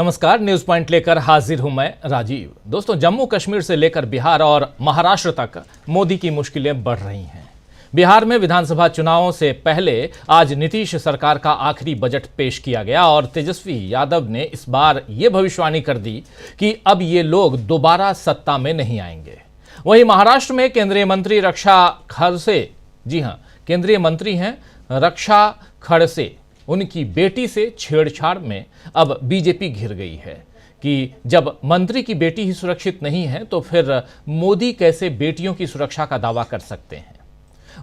नमस्कार, news point लेकर हाजिर हूं मैं राजीव। दोस्तों, जम्मू कश्मीर से लेकर बिहार और महाराष्ट्र तक मोदी की मुश्किलें बढ़ रही हैं। बिहार में विधानसभा चुनावों से पहले आज नीतीश सरकार का आखिरी बजट पेश किया गया और तेजस्वी यादव ने इस बार ये भविष्यवाणी कर दी कि अब ये लोग दोबारा सत्ता में नहीं आएंगे। वहीं महाराष्ट्र में केंद्रीय मंत्री रक्षा खड़से, जी हां, केंद्रीय मंत्री हैं रक्षा खड़से, उनकी बेटी से छेड़छाड़ में अब बीजेपी घिर गई है कि जब मंत्री की बेटी ही सुरक्षित नहीं है तो फिर मोदी कैसे बेटियों की सुरक्षा का दावा कर सकते हैं।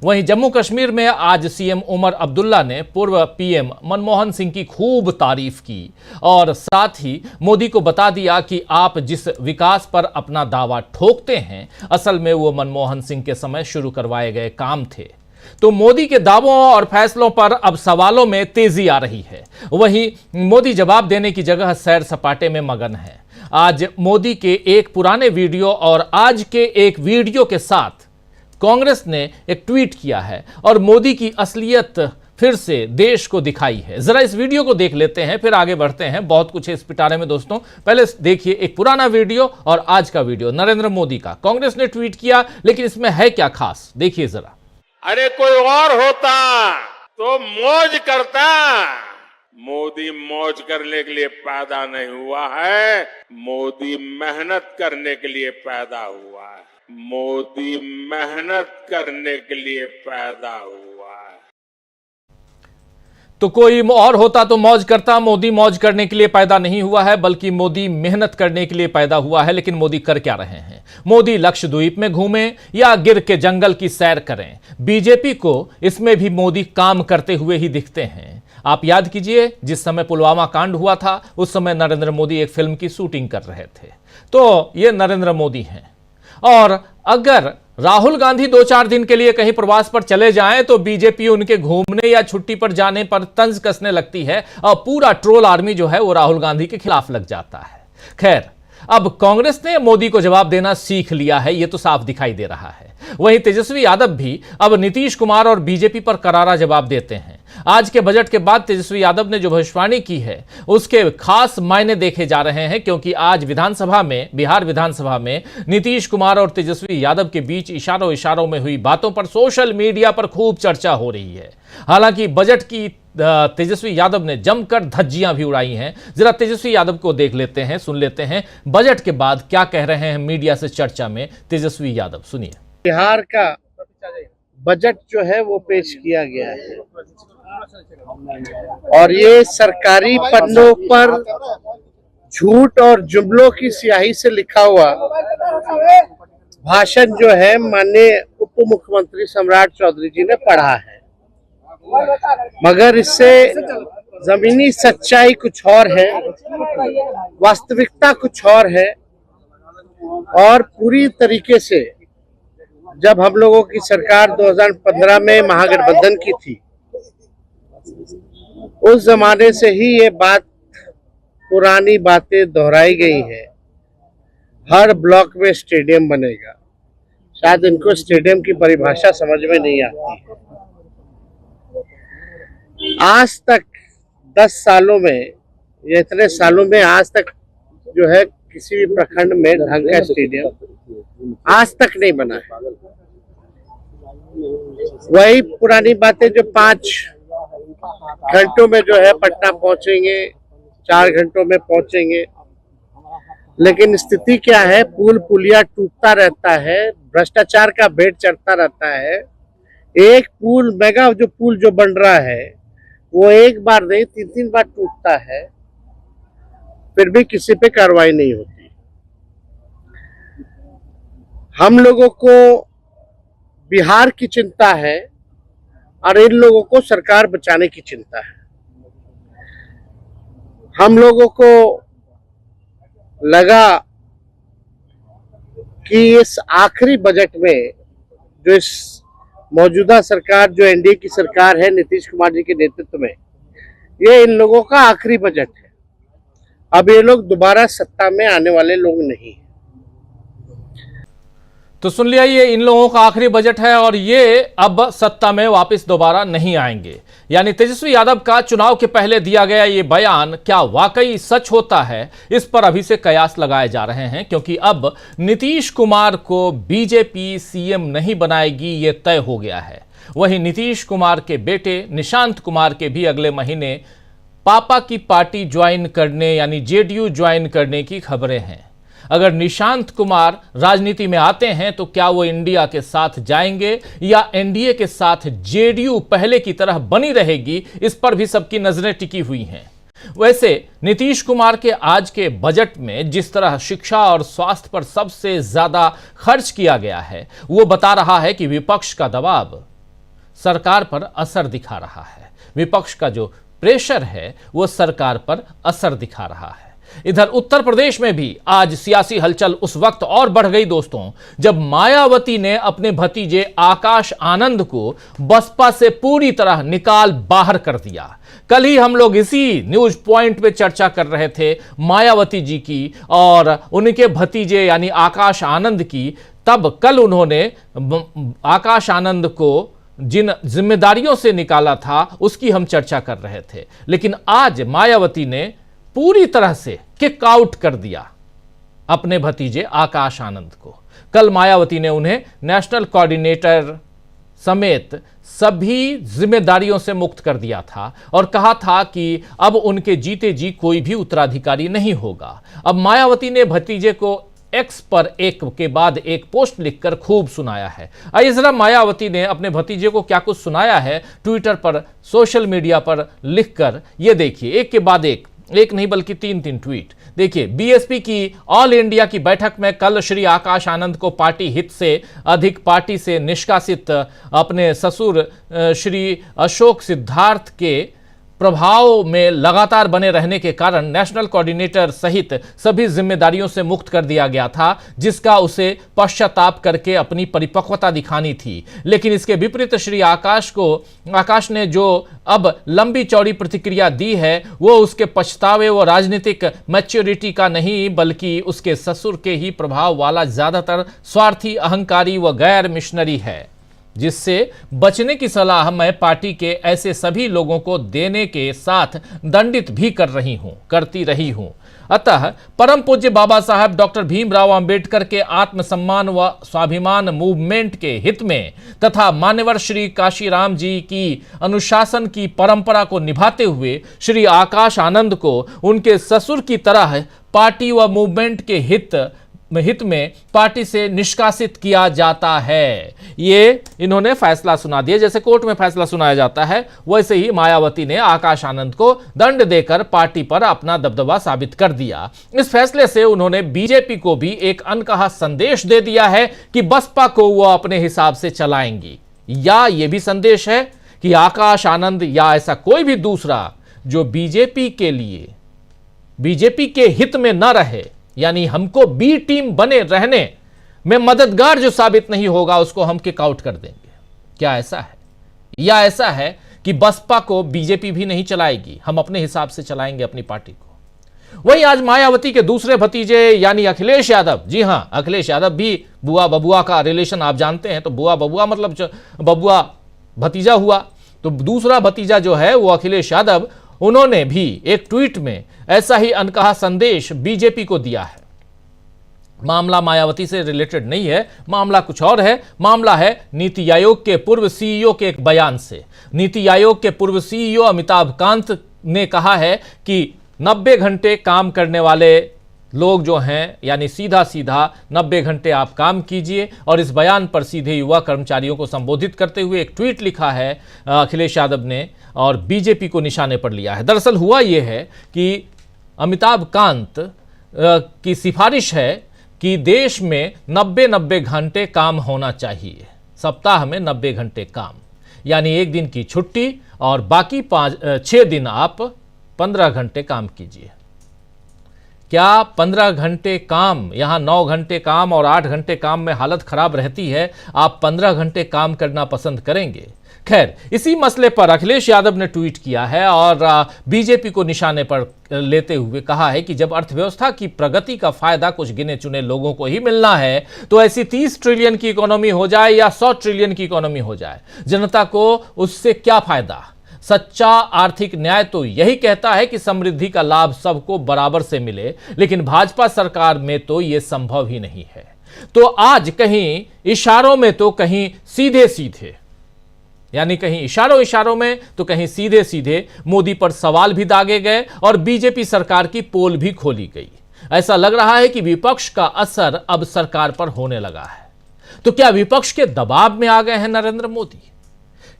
वहीं जम्मू कश्मीर में आज सीएम उमर अब्दुल्ला ने पूर्व पीएम मनमोहन सिंह की खूब तारीफ की और साथ ही मोदी को बता दिया कि आप जिस विकास पर अपना दावा ठोकते हैं, असल में वो मनमोहन सिंह के समय शुरू करवाए गए काम थे। तो मोदी के दावों और फैसलों पर अब सवालों में तेजी आ रही है। वहीं मोदी जवाब देने की जगह सैर सपाटे में मगन है। आज मोदी के एक पुराने वीडियो और आज के एक वीडियो के साथ कांग्रेस ने एक ट्वीट किया है और मोदी की असलियत फिर से देश को दिखाई है। जरा इस वीडियो को देख लेते हैं, फिर आगे बढ़ते हैं। बहुत कुछ है इस पिटारे में दोस्तों। पहले देखिए एक पुराना वीडियो और आज का वीडियो नरेंद्र मोदी का। कांग्रेस ने ट्वीट किया, लेकिन इसमें है क्या खास, देखिए जरा। अरे कोई और होता तो मौज करता। मोदी मौज करने के लिए पैदा नहीं हुआ है, मोदी मेहनत करने के लिए पैदा हुआ है। मोदी मेहनत करने के लिए पैदा हुआ है। तो कोई और होता तो मौज करता। मोदी मौज करने के लिए पैदा नहीं हुआ है, बल्कि मोदी मेहनत करने के लिए पैदा हुआ है। लेकिन मोदी कर क्या रहे हैं? मोदी लक्षद्वीप में घूमें या गिर के जंगल की सैर करें, बीजेपी को इसमें भी मोदी काम करते हुए ही दिखते हैं। आप याद कीजिए, जिस समय पुलवामा कांड हुआ था उस समय नरेंद्र मोदी एक फिल्म की शूटिंग कर रहे थे। तो ये नरेंद्र मोदी हैं। और अगर राहुल गांधी 2-4 दिन के लिए कहीं प्रवास पर चले जाएं तो बीजेपी उनके घूमने या छुट्टी पर जाने पर तंज कसने लगती है और पूरा ट्रोल आर्मी जो है वो राहुल गांधी के खिलाफ लग जाता है। खैर, अब कांग्रेस ने मोदी को जवाब देना सीख लिया है, ये तो साफ दिखाई दे रहा है। वहीं तेजस्वी यादव भी अब नीतीश कुमार और बीजेपी पर करारा जवाब देते हैं। आज के बजट के बाद तेजस्वी यादव ने जो भविष्यवाणी की है उसके खास मायने देखे जा रहे हैं, क्योंकि आज विधानसभा में, बिहार विधानसभा में नीतीश कुमार और तेजस्वी यादव के बीच इशारों इशारों में हुई बातों पर सोशल मीडिया पर खूब चर्चा हो रही है। हालांकि बजट की तेजस्वी यादव ने जमकर धज्जियां भी उड़ाई हैं। जरा तेजस्वी यादव को देख लेते हैं, सुन लेते हैं बजट के बाद क्या कह रहे हैं मीडिया से चर्चा में तेजस्वी यादव। सुनिए। बिहार का बजट जो है वो पेश किया गया है और ये सरकारी पन्नों पर झूठ और जुमलों की स्याही से लिखा हुआ भाषण जो है माननीय उप मुख्यमंत्री सम्राट चौधरी जी ने पढ़ा है, मगर इससे जमीनी सच्चाई कुछ और है, वास्तविकता कुछ और है। और पूरी तरीके से जब हम लोगों की सरकार 2015 में महागठबंधन की थी, उस जमाने से ही ये बात, पुरानी बातें दोहराई गई है। हर ब्लॉक में स्टेडियम बनेगा। शायद इनको स्टेडियम की परिभाषा समझ में नहीं आती है। आज तक 10 सालों में या इतने सालों में आज तक जो है किसी भी प्रखंड में ढंग का स्टेडियम आज तक नहीं बना है। वही पुरानी बातें जो 5 घंटों में जो है पटना पहुंचेंगे, 4 घंटों में पहुंचेंगे, लेकिन स्थिति क्या है? पुल पुलिया टूटता रहता है, भ्रष्टाचार का भेंट चढ़ता रहता है। एक पुल, मेगा जो पुल जो बन रहा है वो एक बार नहीं 3-3 बार टूटता है, फिर भी किसी पे कार्रवाई नहीं होती। हम लोगों को बिहार की चिंता है और इन लोगों को सरकार बचाने की चिंता है। हम लोगों को लगा कि इस आखिरी बजट में जो इस मौजूदा सरकार, जो एनडीए की सरकार है नीतीश कुमार जी के नेतृत्व में, ये इन लोगों का आखिरी बजट है। अब ये लोग दोबारा सत्ता में आने वाले लोग नहीं। तो सुन लिया, ये इन लोगों का आखिरी बजट है और ये अब सत्ता में वापस दोबारा नहीं आएंगे। यानी तेजस्वी यादव का चुनाव के पहले दिया गया ये बयान क्या वाकई सच होता है, इस पर अभी से कयास लगाए जा रहे हैं, क्योंकि अब नीतीश कुमार को बीजेपी सीएम नहीं बनाएगी, ये तय हो गया है। वहीं नीतीश कुमार के बेटे निशांत कुमार के भी अगले महीने पापा की पार्टी ज्वाइन करने यानी जेडीयू ज्वाइन करने की खबरें हैं। अगर निशांत कुमार राजनीति में आते हैं तो क्या वो इंडिया के साथ जाएंगे या एनडीए के साथ जेडीयू पहले की तरह बनी रहेगी, इस पर भी सबकी नजरें टिकी हुई हैं। वैसे नीतीश कुमार के आज के बजट में जिस तरह शिक्षा और स्वास्थ्य पर सबसे ज्यादा खर्च किया गया है, वो बता रहा है कि विपक्ष का दबाव सरकार पर असर दिखा रहा है। विपक्ष का जो प्रेशर है वो सरकार पर असर दिखा रहा है। इधर उत्तर प्रदेश में भी आज सियासी हलचल उस वक्त और बढ़ गई दोस्तों, जब मायावती ने अपने भतीजे आकाश आनंद को बसपा से पूरी तरह निकाल बाहर कर दिया। कल ही हम लोग इसी न्यूज पॉइंट पे चर्चा कर रहे थे मायावती जी की और उनके भतीजे यानी आकाश आनंद की। तब कल उन्होंने आकाश आनंद को जिन जिम्मेदारियों से निकाला था उसकी हम चर्चा कर रहे थे, लेकिन आज मायावती ने पूरी तरह से किक आउट कर दिया अपने भतीजे आकाश आनंद को। कल मायावती ने उन्हें नेशनल कोऑर्डिनेटर समेत सभी जिम्मेदारियों से मुक्त कर दिया था और कहा था कि अब उनके जीते जी कोई भी उत्तराधिकारी नहीं होगा। अब मायावती ने भतीजे को एक्स पर एक के बाद एक पोस्ट लिखकर खूब सुनाया है। आइए जरा मायावती ने अपने भतीजे को क्या कुछ सुनाया है ट्विटर पर, सोशल मीडिया पर लिखकर, ये देखिए। एक के बाद एक नहीं बल्कि तीन ट्वीट। देखिए, बीएसपी की ऑल इंडिया की बैठक में कल श्री आकाश आनंद को पार्टी हित से अधिक पार्टी से निष्कासित अपने ससुर श्री अशोक सिद्धार्थ के प्रभाव में लगातार बने रहने के कारण नेशनल कोऑर्डिनेटर सहित सभी जिम्मेदारियों से मुक्त कर दिया गया था, जिसका उसे पश्चाताप करके अपनी परिपक्वता दिखानी थी। लेकिन इसके विपरीत श्री आकाश ने जो अब लंबी चौड़ी प्रतिक्रिया दी है वो उसके पछतावे व राजनीतिक मैच्योरिटी का नहीं बल्कि उसके ससुर के ही प्रभाव वाला ज्यादातर स्वार्थी, अहंकारी व गैर मिशनरी है, जिससे बचने की सलाह मैं पार्टी के ऐसे सभी लोगों को देने के साथ दंडित भी करती रही हूं। अतः परम पूज्य बाबा साहब डॉक्टर भीमराव अंबेडकर के आत्मसम्मान व स्वाभिमान मूवमेंट के हित में तथा मान्यवर श्री काशीराम जी की अनुशासन की परंपरा को निभाते हुए श्री आकाश आनंद को उनके ससुर की तरह पार्टी व मूवमेंट के हित में पार्टी से निष्कासित किया जाता है। ये इन्होंने फैसला सुना दिया। जैसे कोर्ट में फैसला सुनाया जाता है वैसे ही मायावती ने आकाश आनंद को दंड देकर पार्टी पर अपना दबदबा साबित कर दिया। इस फैसले से उन्होंने बीजेपी को भी एक अनकहा संदेश दे दिया है कि बसपा को वो अपने हिसाब से चलाएंगी, या ये भी संदेश है कि आकाश आनंद या ऐसा कोई भी दूसरा जो बीजेपी के लिए बीजेपी के हित में न रहे, यानी हमको बी टीम बने रहने में मददगार जो साबित नहीं होगा उसको हम किक आउट कर देंगे। क्या ऐसा है? या ऐसा है कि बसपा को बीजेपी भी नहीं चलाएगी, हम अपने हिसाब से चलाएंगे अपनी पार्टी को। वहीं आज मायावती के दूसरे भतीजे यानी अखिलेश यादव, जी हां, अखिलेश यादव भी बुआ बबुआ का रिलेशन आप जानते हैं, तो बुआ बबुआ मतलब बबुआ भतीजा हुआ, तो दूसरा भतीजा जो है वो अखिलेश यादव, उन्होंने भी एक ट्वीट में ऐसा ही अनकहा संदेश बीजेपी को दिया है। मामला मायावती से रिलेटेड नहीं है, मामला कुछ और है। मामला है नीति आयोग के पूर्व सीईओ के एक बयान से। नीति आयोग के पूर्व सीईओ अमिताभ कांत ने कहा है कि 90 घंटे काम करने वाले लोग जो हैं, यानी सीधा 90 घंटे आप काम कीजिए, और इस बयान पर सीधे युवा कर्मचारियों को संबोधित करते हुए एक ट्वीट लिखा है अखिलेश यादव ने और बीजेपी को निशाने पर लिया है। दरअसल हुआ यह है कि अमिताभ कांत की सिफारिश है कि देश में 90 घंटे काम होना चाहिए, सप्ताह में 90 घंटे काम, यानी एक दिन की छुट्टी और बाकी 6 दिन आप 15 घंटे काम कीजिए। क्या 15 घंटे काम, यहाँ 9 घंटे काम और 8 घंटे काम में हालत खराब रहती है, आप 15 घंटे काम करना पसंद करेंगे? खैर, इसी मसले पर अखिलेश यादव ने ट्वीट किया है और बीजेपी को निशाने पर लेते हुए कहा है कि जब अर्थव्यवस्था की प्रगति का फायदा कुछ गिने चुने लोगों को ही मिलना है तो ऐसी 30 ट्रिलियन की इकोनॉमी हो जाए या 100 ट्रिलियन की इकोनॉमी हो जाए, जनता को उससे क्या फायदा? सच्चा आर्थिक न्याय तो यही कहता है कि समृद्धि का लाभ सबको बराबर से मिले, लेकिन भाजपा सरकार में तो यह संभव ही नहीं है। तो आज कहीं इशारों में तो कहीं सीधे सीधे, यानी कहीं इशारों में तो कहीं सीधे सीधे मोदी पर सवाल भी दागे गए और बीजेपी सरकार की पोल भी खोली गई। ऐसा लग रहा है कि विपक्ष का असर अब सरकार पर होने लगा है। तो क्या विपक्ष के दबाव में आ गए हैं नरेंद्र मोदी?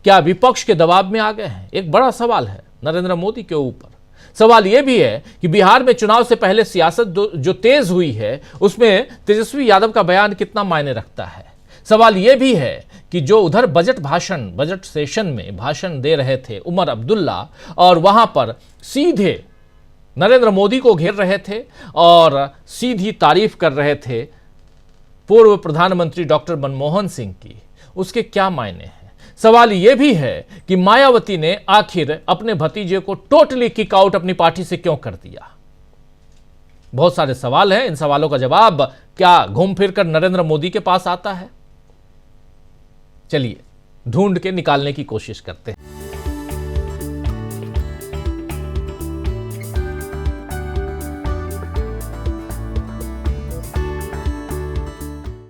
क्या विपक्ष के दबाव में आ गए हैं? एक बड़ा सवाल है नरेंद्र मोदी के ऊपर। सवाल यह भी है कि बिहार में चुनाव से पहले सियासत जो तेज हुई है उसमें तेजस्वी यादव का बयान कितना मायने रखता है। सवाल यह भी है कि जो उधर बजट सेशन में भाषण दे रहे थे उमर अब्दुल्ला, और वहां पर सीधे नरेंद्र मोदी को घेर रहे थे और सीधी तारीफ कर रहे थे पूर्व प्रधानमंत्री डॉक्टर मनमोहन सिंह की, उसके क्या मायने हैं? सवाल यह भी है कि मायावती ने आखिर अपने भतीजे को टोटली किक आउट अपनी पार्टी से क्यों कर दिया? बहुत सारे सवाल हैं। इन सवालों का जवाब क्या घूम फिर कर नरेंद्र मोदी के पास आता है? चलिए ढूंढ के निकालने की कोशिश करते हैं।